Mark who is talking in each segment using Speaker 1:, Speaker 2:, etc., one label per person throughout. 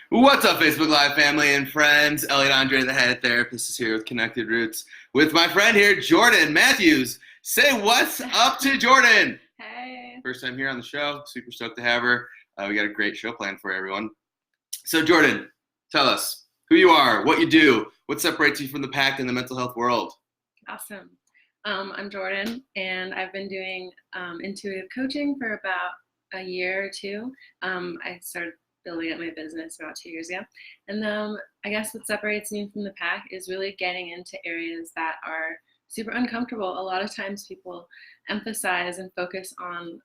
Speaker 1: What's up, Facebook Live family and friends? Elliot Andre, the head therapist, is here with Connected Roots with my friend here, Jordan Matthews. Say what's up to Jordan.
Speaker 2: Hey.
Speaker 1: First time here on the show. Super stoked to have her. We got a great show planned for everyone. So, Jordan, tell us who you are, what you do, what separates you from the pack in the mental health world.
Speaker 2: Awesome. I'm Jordan, and I've been doing intuitive coaching for about a year or two. I started building up my business about 2 years ago. And I guess what separates me from the pack is really getting into areas that are super uncomfortable. A lot of times people emphasize and focus on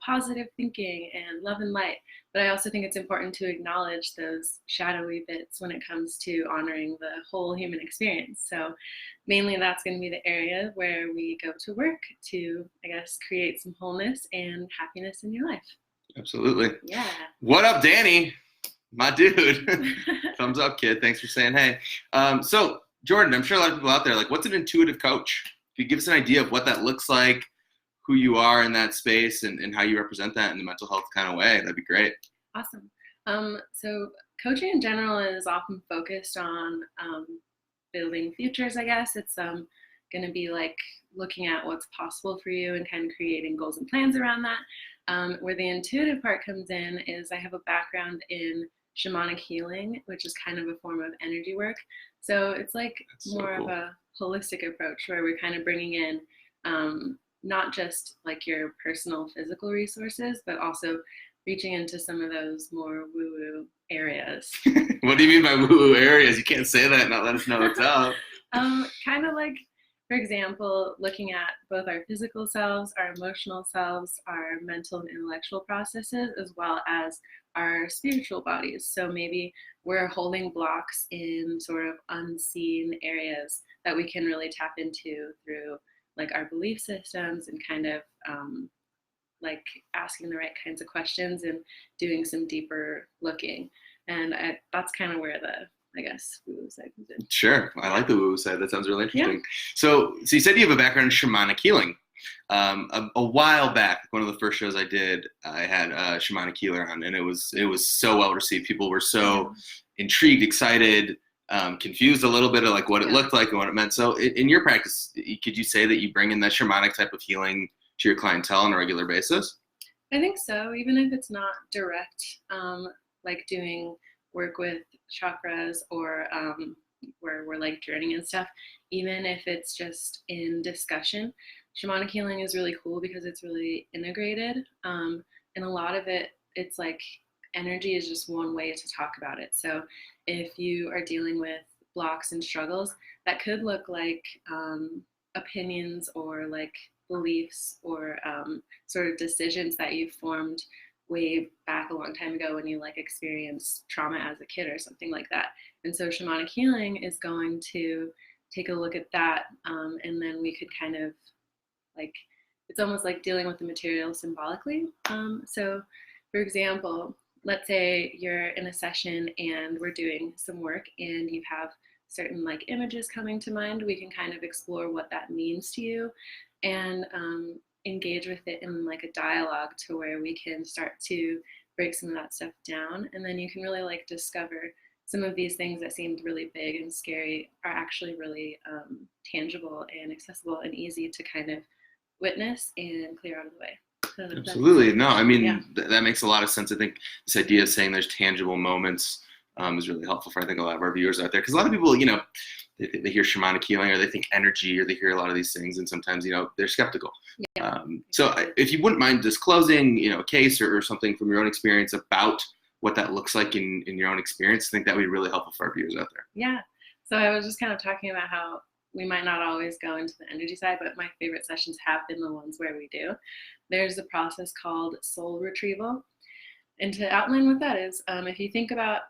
Speaker 2: positive thinking and love and light. But I also think it's important to acknowledge those shadowy bits when it comes to honoring the whole human experience. So mainly that's going to be the area where we go to work to, I guess, create some wholeness and happiness in your life.
Speaker 1: Absolutely.
Speaker 2: Yeah.
Speaker 1: What up, Danny? My dude. Thumbs up, kid. Thanks for saying hey. So, Jordan, I'm sure a lot of people out there are like, what's an intuitive coach? If you give us an idea of what that looks like, who you are in that space, and how you represent that in the mental health kind of way, that'd be great.
Speaker 2: Awesome. So coaching in general is often focused on building futures, I guess. It's going to be like looking at what's possible for you and kind of creating goals and plans around that. Where the intuitive part comes in is I have a background in shamanic healing, which is kind of a form of energy work. So it's like more of a holistic approach where we're kind of bringing in not just like your personal physical resources, but also reaching into some of those more woo-woo areas.
Speaker 1: What do you mean by woo-woo areas? You can't say that and not let us know what's up.
Speaker 2: Kind of like, for example, looking at both our physical selves, our emotional selves, our mental and intellectual processes, as well as our spiritual bodies. So maybe we're holding blocks in sort of unseen areas that we can really tap into through like our belief systems and kind of like asking the right kinds of questions and doing some deeper looking. And that's kind of where I guess woo-woo side comes in.
Speaker 1: Sure. I like the woo-woo side. That sounds really interesting. Yeah. So you said you have a background in shamanic healing. A while back, one of the first shows I did, I had a shamanic healer on, and it was so well received. People were so intrigued, excited, confused a little bit of like what it looked like and what it meant. So in your practice, could you say that you bring in that shamanic type of healing to your clientele on a regular basis?
Speaker 2: I think so, even if it's not direct, like doing work with chakras or where we're like journeying and stuff, even if it's just in discussion. Shamanic healing is really cool because it's really integrated. And a lot of it's like energy is just one way to talk about it. So if you are dealing with blocks and struggles, that could look like opinions or like beliefs or sort of decisions that you formed way back a long time ago when you like experienced trauma as a kid or something like that. And so shamanic healing is going to take a look at that, and then we could kind of like, it's almost like dealing with the material symbolically. So for example, let's say you're in a session and we're doing some work and you have certain like images coming to mind. We can kind of explore what that means to you and engage with it in like a dialogue to where we can start to break some of that stuff down. And then you can really like discover some of these things that seemed really big and scary are actually really tangible and accessible and easy to kind of witness and clear out of the way.
Speaker 1: Absolutely. No, I mean, that makes a lot of sense. I think this idea of saying there's tangible moments is really helpful for, I think, a lot of our viewers out there. Because a lot of people, they hear shamanic healing or they think energy or they hear a lot of these things. And sometimes, they're skeptical. Yeah. So if you wouldn't mind disclosing, a case or something from your own experience about what that looks like in your own experience, I think that would be really helpful for our viewers out there.
Speaker 2: Yeah. So I was just kind of talking about how we might not always go into the energy side, but my favorite sessions have been the ones where we do. There's a process called soul retrieval. And to outline what that is, if you think about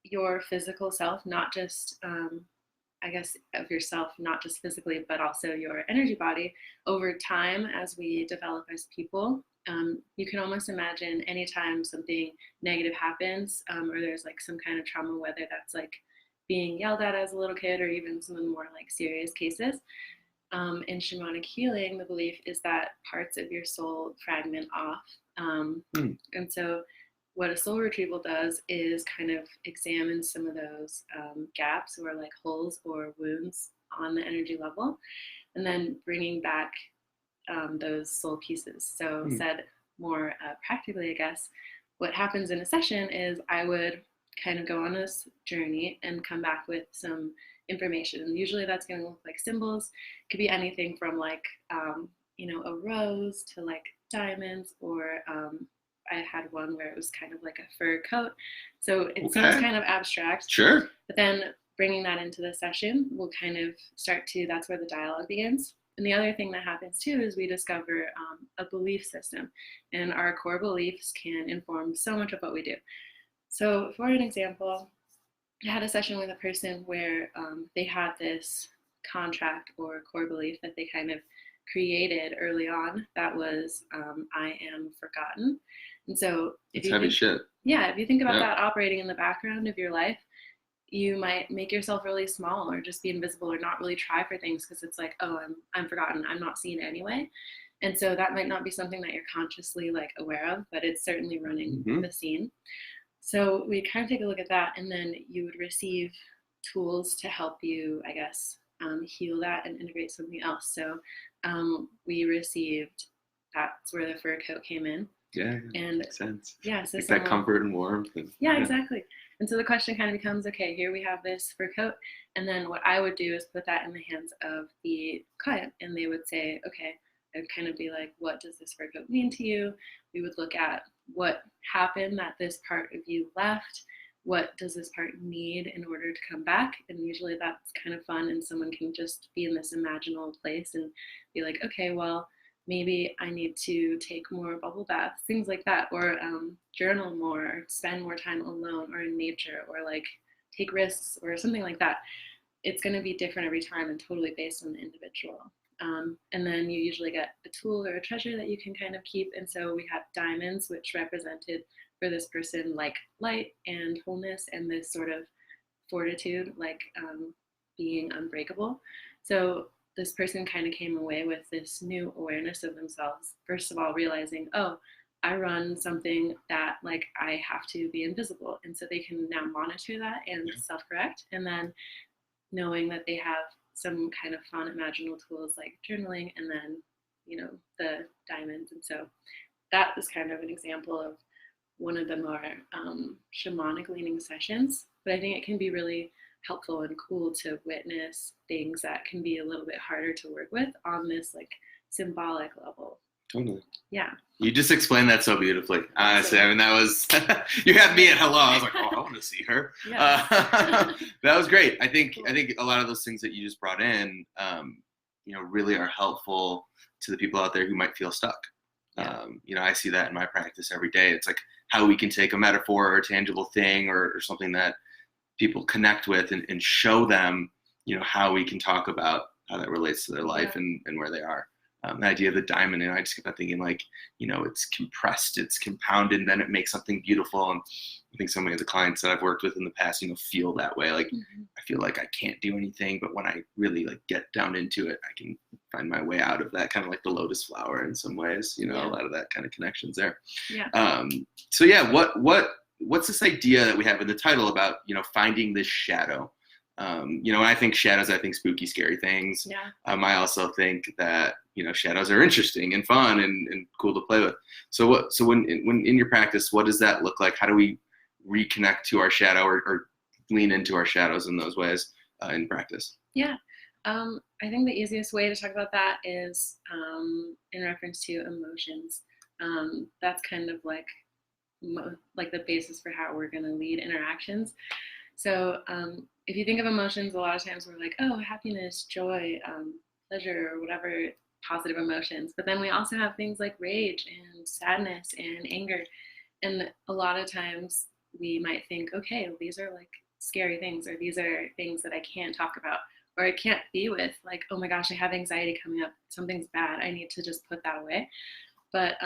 Speaker 2: your physical self, not just, I guess, of yourself, not just physically, but also your energy body, over time as we develop as people, you can almost imagine anytime something negative happens or there's like some kind of trauma, whether that's like being yelled at as a little kid or even some of the more like serious cases. In shamanic healing, the belief is that parts of your soul fragment off. And so what a soul retrieval does is kind of examine some of those gaps or like holes or wounds on the energy level, and then bringing back those soul pieces. So said more practically, I guess, what happens in a session is I would kind of go on this journey and come back with some information. And usually that's going to look like symbols. It could be anything from like, a rose to like diamonds, or I had one where it was kind of like a fur coat. So it seems kind of abstract.
Speaker 1: Sure.
Speaker 2: But then bringing that into the session will kind of start to, that's where the dialogue begins. And the other thing that happens too is we discover a belief system, and our core beliefs can inform so much of what we do. So for an example, I had a session with a person where they had this contract or core belief that they kind of created early on that was, I am forgotten. And so if you think,
Speaker 1: shit.
Speaker 2: Yeah, if you think about that operating in the background of your life, you might make yourself really small or just be invisible or not really try for things because it's like, oh, I'm forgotten, I'm not seen anyway. And so that might not be something that you're consciously like aware of, but it's certainly running the scene. So we kind of take a look at that, and then you would receive tools to help you, I guess, heal that and integrate something else. So we received, that's where the fur coat came in.
Speaker 1: Yeah,
Speaker 2: and
Speaker 1: makes sense.
Speaker 2: Yeah, so
Speaker 1: like that comfort and warmth.
Speaker 2: Yeah, exactly. And so the question kind of becomes, okay, here we have this fur coat, and then what I would do is put that in the hands of the client, and they would say, okay, I'd kind of be like, what does this fur coat mean to you? We would look at what happened that this part of you left. What does this part need in order to come back? And usually that's kind of fun, and someone can just be in this imaginal place and be like, okay, well, maybe I need to take more bubble baths, things like that, or journal more, or spend more time alone or in nature, or like take risks or something like that. It's going to be different every time and totally based on the individual. And then you usually get a tool or a treasure that you can kind of keep. And so we have diamonds, which represented for this person like light and wholeness and this sort of fortitude, like being unbreakable. So this person kind of came away with this new awareness of themselves. First of all, realizing, oh, I run something that like I have to be invisible. And so they can now monitor that and self-correct. And then knowing that they have some kind of fun imaginal tools like journaling, and then, the diamonds. And so that is kind of an example of one of the more shamanic leaning sessions. But I think it can be really helpful and cool to witness things that can be a little bit harder to work with on this like symbolic level.
Speaker 1: Totally.
Speaker 2: Yeah.
Speaker 1: You just explained that so beautifully. Honestly, I mean, that was, you had me at hello. I was like, oh, I want to see her. Yeah. That was great. I think a lot of those things that you just brought in, really are helpful to the people out there who might feel stuck. Yeah. I see that in my practice every day. It's like how we can take a metaphor or a tangible thing or something that people connect with and show them, how we can talk about how that relates to their life and where they are. The idea of the diamond, and I just kept on thinking like, it's compressed, it's compounded, and then it makes something beautiful. And I think so many of the clients that I've worked with in the past, feel that way. Like, I feel like I can't do anything, but when I really like get down into it, I can find my way out of that, kind of like the lotus flower in some ways, a lot of that kind of connections there. Yeah. So yeah, what's this idea that we have in the title about, finding this shadow? When I think shadows, I think spooky, scary things. Yeah. I also think that, shadows are interesting and fun and cool to play with. So when in your practice, what does that look like? How do we reconnect to our shadow or lean into our shadows in those ways in practice? Yeah.
Speaker 2: I think the easiest way to talk about that is in reference to emotions. That's kind of like the basis for how we're going to lead interactions. So if you think of emotions, a lot of times we're like, oh, happiness, joy, pleasure, or whatever positive emotions. But then we also have things like rage and sadness and anger. And a lot of times we might think, okay, well, these are like scary things, or these are things that I can't talk about, or I can't be with. Like, oh my gosh, I have anxiety coming up. Something's bad. I need to just put that away. But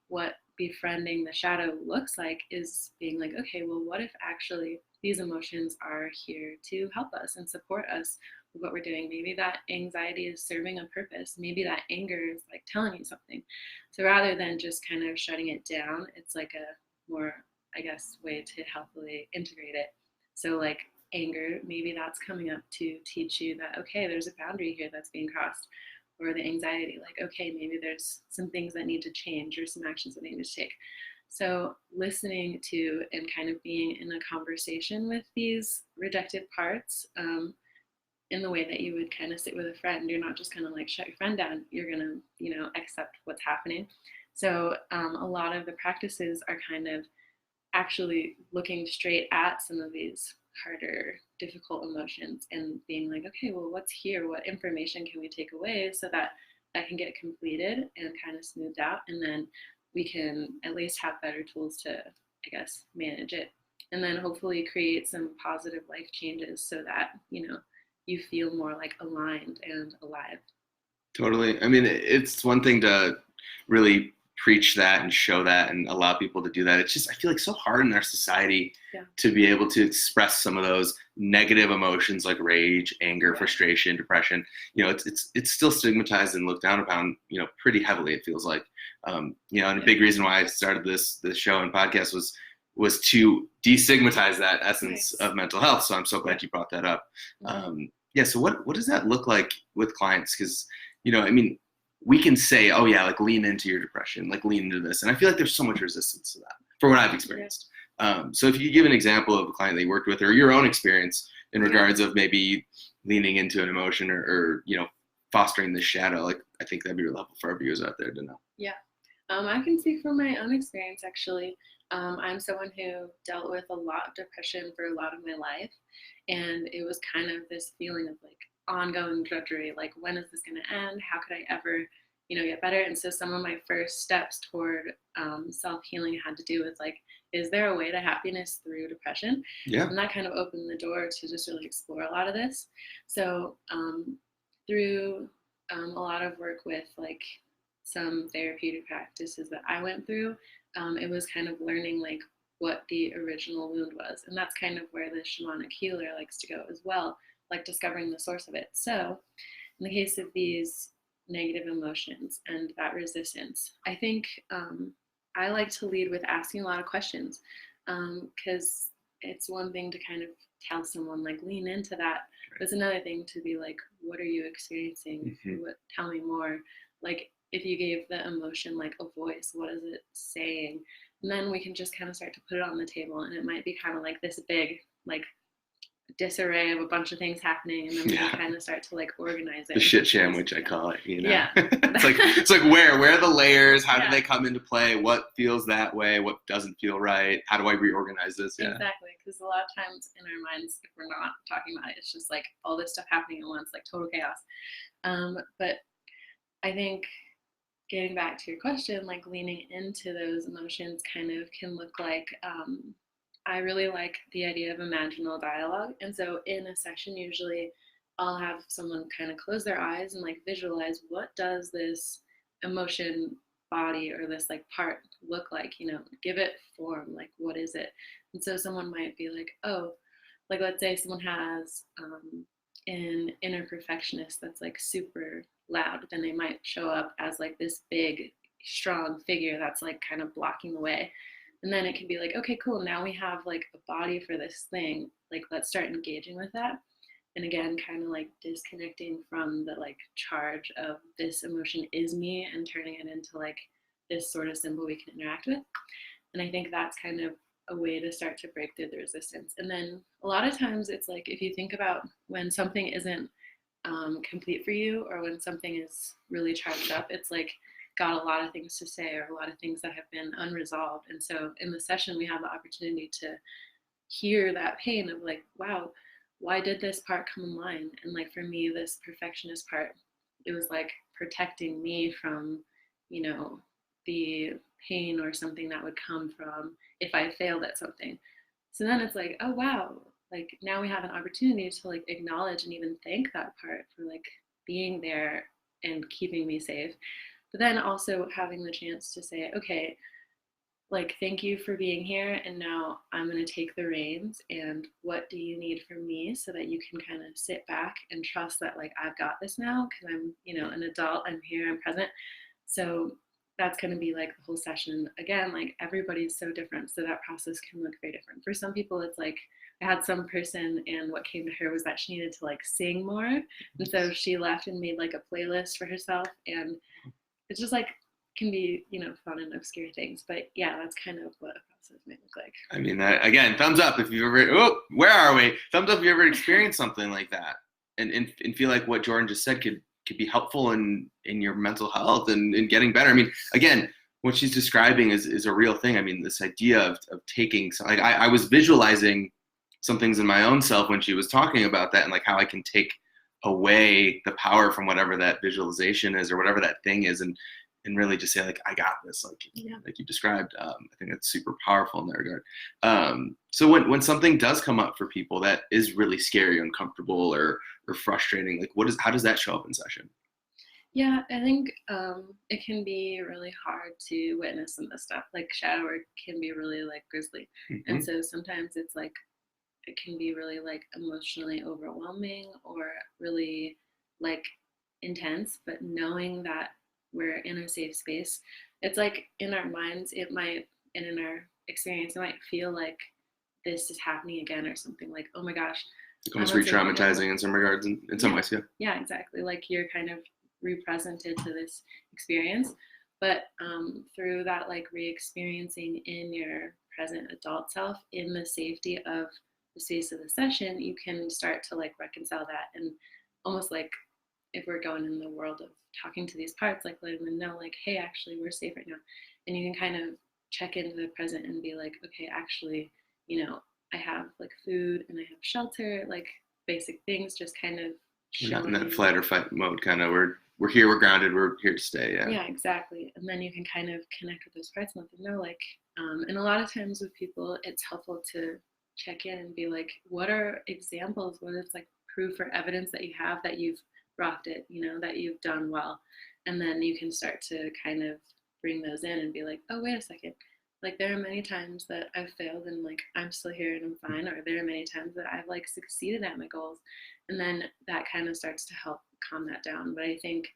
Speaker 2: what befriending the shadow looks like is being like, okay, well, what if actually these emotions are here to help us and support us with what we're doing? Maybe that anxiety is serving a purpose. Maybe that anger is like telling you something. So rather than just kind of shutting it down, it's like a more I guess, way to healthily integrate it. So like anger, maybe that's coming up to teach you that, okay, there's a boundary here that's being crossed. Or the anxiety, like, okay, maybe there's some things that need to change or some actions that need to take. So listening to and kind of being in a conversation with these rejected parts, in the way that you would kind of sit with a friend. You're not just kind of like shut your friend down. You're going to, accept what's happening. So a lot of the practices are kind of actually looking straight at some of these harder, difficult emotions and being like, okay, well, what's here? What information can we take away so that that can get completed and kind of smoothed out? And then we can at least have better tools to, I guess, manage it. And then hopefully create some positive life changes so that, you feel more like aligned and alive.
Speaker 1: Totally. I mean, it's one thing to really preach that and show that and allow people to do that. It's just, I feel like so hard in our society to be able to express some of those negative emotions like rage, anger, frustration, depression. It's still stigmatized and looked down upon, pretty heavily, it feels like. And a big reason why I started this show and podcast was to destigmatize that essence of mental health. So I'm so glad you brought that up. So what does that look like with clients? Because, we can say, oh yeah, like lean into your depression, like lean into this. And I feel like there's so much resistance to that for what I've experienced. So if you give an example of a client that you worked with or your own experience in regards of maybe leaning into an emotion or fostering this shadow, like I think that'd be really helpful for our viewers out there to know.
Speaker 2: Yeah. I can speak from my own experience, actually. I'm someone who dealt with a lot of depression for a lot of my life. And it was kind of this feeling of like ongoing drudgery, like when is this going to end? How could I ever, get better? And so some of my first steps toward self-healing had to do with like, is there a way to happiness through depression?
Speaker 1: Yeah.
Speaker 2: And that kind of opened the door to just really explore a lot of this. So through a lot of work with like some therapeutic practices that I went through, it was kind of learning like what the original wound was. And that's kind of where the shamanic healer likes to go as well, like discovering the source of it. So in the case of these negative emotions and that resistance, I think I like to lead with asking a lot of questions, because it's one thing to kind of tell someone like lean into that. But it's another thing to be like, what are you experiencing? Tell me more. Like if you gave the emotion like a voice, what is it saying? And then we can just kind of start to put it on the table, and it might be kind of like this big like disarray of a bunch of things happening, and then we can kind of start to like organize it.
Speaker 1: The shit sandwich, I call it.
Speaker 2: Yeah.
Speaker 1: it's like where are the layers? How do they come into play? What feels that way? What doesn't feel right? How do I reorganize this? Yeah.
Speaker 2: Exactly, because a lot of times in our minds, if we're not talking about it, it's just like all this stuff happening at once, like total chaos. But I think getting back to your question, like leaning into those emotions kind of can look like, I really like the idea of imaginal dialogue. And so in a session, usually I'll have someone kind of close their eyes and like visualize, what does this emotion body or this like part look like, give it form, like what is it? And so someone might be like, oh, like let's say someone has an inner perfectionist that's like super loud, then they might show up as like this big strong figure that's like kind of blocking the way. And then it can be like, okay, cool, now we have like a body for this thing, like let's start engaging with that. And again, kind of like disconnecting from the like charge of this emotion is me and turning it into like this sort of symbol we can interact with. And I think that's kind of a way to start to break through the resistance. And then a lot of times it's like, if you think about when something isn't complete for you, or when something is really charged up, it's like got a lot of things to say or a lot of things that have been unresolved. And so in the session, we have the opportunity to hear that pain of like, wow, why did this part come in line? And like for me, this perfectionist part, it was like protecting me from, the pain or something that would come from if I failed at something. So then it's like, oh wow, like now we have an opportunity to like acknowledge and even thank that part for like being there and keeping me safe. But then also having the chance to say, okay, like, thank you for being here. And now I'm going to take the reins. And what do you need from me so that you can kind of sit back and trust that, like, I've got this now because I'm, an adult, I'm here, I'm present. So that's going to be like the whole session. Again, like everybody's so different, so that process can look very different. For some people, it's like I had some person, and what came to her was that she needed to like sing more, and so she left and made like a playlist for herself, and it's just like can be, you know, fun and obscure things. But yeah, that's kind of what a process may look like.
Speaker 1: I mean, that again, thumbs up if you've ever. Oh, where are we? Thumbs up if you ever experienced something like that, and feel like what Jordan just said could be helpful in your mental health and in getting better. I mean, again, what she's describing is a real thing. I mean, this idea of taking, like I was visualizing some things in my own self when she was talking about that, and like how I can take away the power from whatever that visualization is or whatever that thing is, and really just say like, I got this, like you described. I think that's super powerful in that regard. So when something does come up for people that is really scary, uncomfortable, or frustrating, like how does that show up in session?
Speaker 2: Yeah, I think it can be really hard to witness some of this stuff. Like shadow work can be really like grisly, and so sometimes it's like it can be really like emotionally overwhelming or really like intense. But knowing that we're in a safe space, it's like in our minds, it might, and in our experience, it might feel like this is happening again or something, like, oh my gosh.
Speaker 1: It almost re-traumatizing in some regards, in some ways, yeah.
Speaker 2: Yeah, exactly. Like you're kind of re-presented to this experience. But through that like re-experiencing in your present adult self, in the safety of the space of the session, you can start to like reconcile that, and almost like if we're going in the world of talking to these parts, like letting them know like, hey, actually we're safe right now. And you can kind of check into the present and be like, okay, actually, you know, I have like food and I have shelter, like basic things, just kind of
Speaker 1: we're not in that flight or fight mode, kind of. We're here, we're grounded, we're here to stay.
Speaker 2: Yeah, exactly. And then you can kind of connect with those parts and let them know, like, and a lot of times with people, it's helpful to check in and be like, what are examples? What is like proof or evidence that you have that you've rocked it, you know, that you've done well? And then you can start to kind of bring those in and be like, oh, wait a second. Like there are many times that I've failed and like I'm still here and I'm fine, or there are many times that I've like succeeded at my goals. And then that kind of starts to help calm that down. But I think,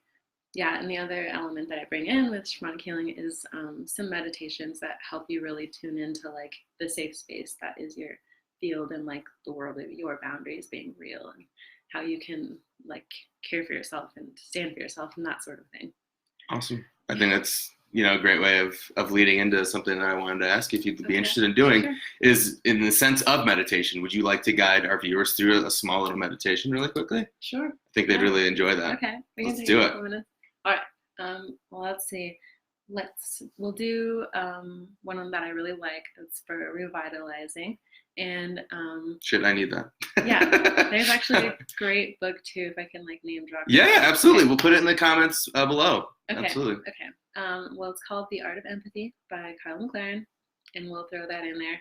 Speaker 2: yeah, and the other element that I bring in with shamanic healing is some meditations that help you really tune into like the safe space that is your field and like the world of your boundaries being real, and how you can like care for yourself and stand for yourself and that sort of thing.
Speaker 1: Awesome. I think that's, you know, a great way of leading into something that I wanted to ask if you'd be interested in doing, is in the sense of meditation. Would you like to guide our viewers through a small little meditation really quickly?
Speaker 2: Sure.
Speaker 1: I think they'd really enjoy that.
Speaker 2: Okay.
Speaker 1: Let's do it.
Speaker 2: All right. Well, let's see. We'll do one that I really like. It's for revitalizing. And
Speaker 1: I need that.
Speaker 2: Yeah, there's actually a great book too, if I can like name drop.
Speaker 1: Yeah, absolutely. Okay. We'll put it in the comments below.
Speaker 2: Okay.
Speaker 1: Absolutely.
Speaker 2: Okay. Well, it's called The Art of Empathy by Karla McLaren, and we'll throw that in there.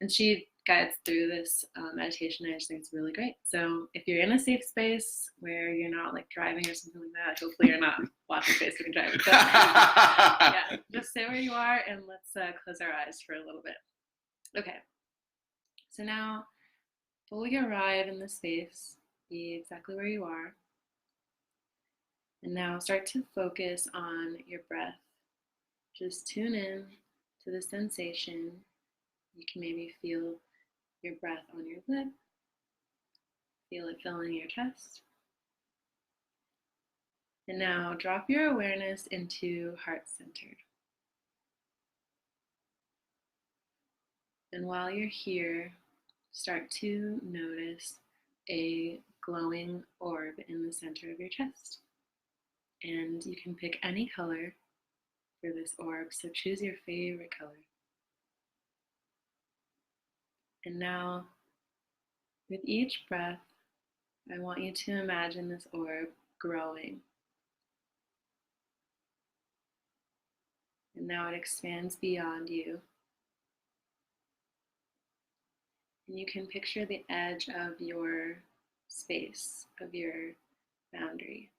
Speaker 2: And she guides through this meditation. I just think it's really great. So if you're in a safe space where you're not like driving or something like that, hopefully you're not watching Facebook and driving. But, yeah, just stay where you are and let's close our eyes for a little bit. Okay. So now, fully arrive in the space, be exactly where you are. And now start to focus on your breath. Just tune in to the sensation. You can maybe feel your breath on your lip. Feel it filling your chest. And now drop your awareness into heart-centered. And while you're here, start to notice a glowing orb in the center of your chest. And you can pick any color for this orb, so choose your favorite color. And now, with each breath, I want you to imagine this orb growing. And now it expands beyond you. And you can picture the edge of your space, of your boundary.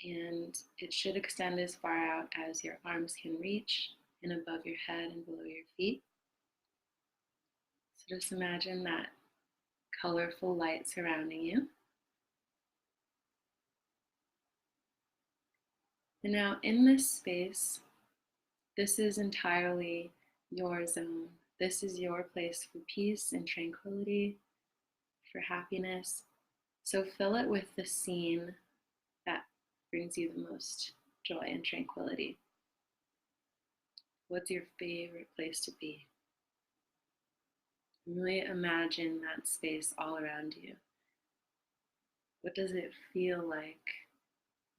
Speaker 2: And it should extend as far out as your arms can reach, and above your head and below your feet. So just imagine that colorful light surrounding you. And now in this space, This is entirely your zone. This is your place for peace and tranquility, for happiness. So fill it with the scene that brings you the most joy and tranquility. What's your favorite place to be? Really imagine that space all around you. What does it feel like?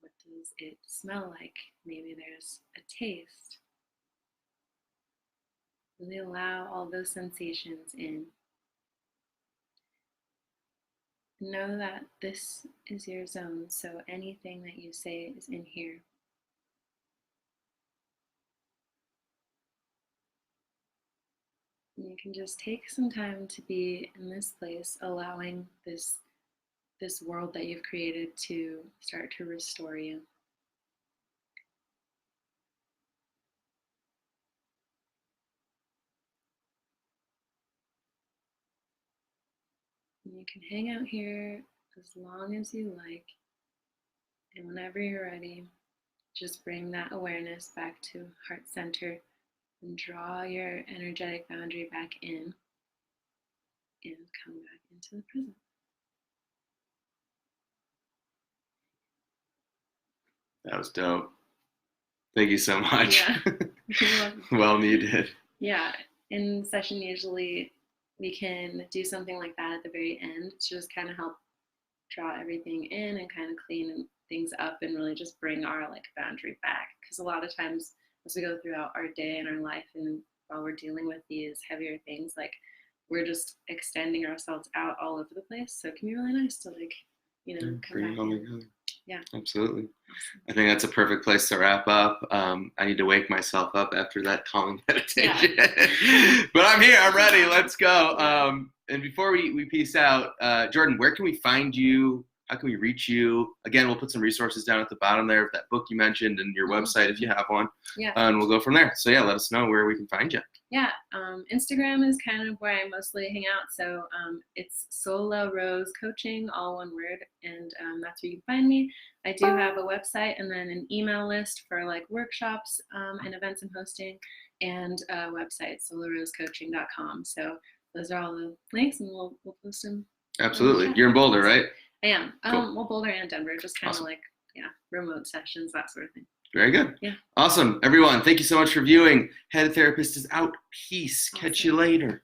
Speaker 2: What does it smell like? Maybe there's a taste. Really allow all those sensations in. Know that this is your zone, so anything that you say is in here. And you can just take some time to be in this place, allowing this world that you've created to start to restore you. And you can hang out here as long as you like, and whenever you're ready, just bring that awareness back to heart center and draw your energetic boundary back in and come back into the present.
Speaker 1: That was dope. Thank you so much.
Speaker 2: Yeah.
Speaker 1: Well needed.
Speaker 2: Yeah. In session, usually we can do something like that at the very end to just kind of help draw everything in and kind of clean things up and really just bring our like boundary back. Because a lot of times as we go throughout our day and our life and while we're dealing with these heavier things, like we're just extending ourselves out all over the place. So it can be really nice to like, come
Speaker 1: bring
Speaker 2: back
Speaker 1: it all
Speaker 2: in.
Speaker 1: together.
Speaker 2: Yeah.
Speaker 1: Absolutely. I think that's a perfect place to wrap up. I need to wake myself up after that calming meditation. Yeah. But I'm here. I'm ready. Let's go. And before we peace out, Jordan, where can we find you? How can we reach you? Again, we'll put some resources down at the bottom there of that book you mentioned and your website if you have one.
Speaker 2: Yeah.
Speaker 1: And we'll go from there. So yeah, let us know where we can find you.
Speaker 2: Yeah. Instagram is kind of where I mostly hang out. So it's Sola Rose Coaching, all one word. And that's where you can find me. I do have a website and then an email list for like workshops and events I'm hosting, and a website, solarosecoaching.com. So those are all the links, and we'll post them.
Speaker 1: Absolutely. You're in Boulder, right?
Speaker 2: I am.
Speaker 1: Cool.
Speaker 2: Well, Boulder and Denver, just kind of like, remote sessions, that sort of thing.
Speaker 1: Very good.
Speaker 2: Yeah.
Speaker 1: Awesome. Everyone, thank you so much for viewing. Head Therapist is out. Peace. Awesome. Catch you later.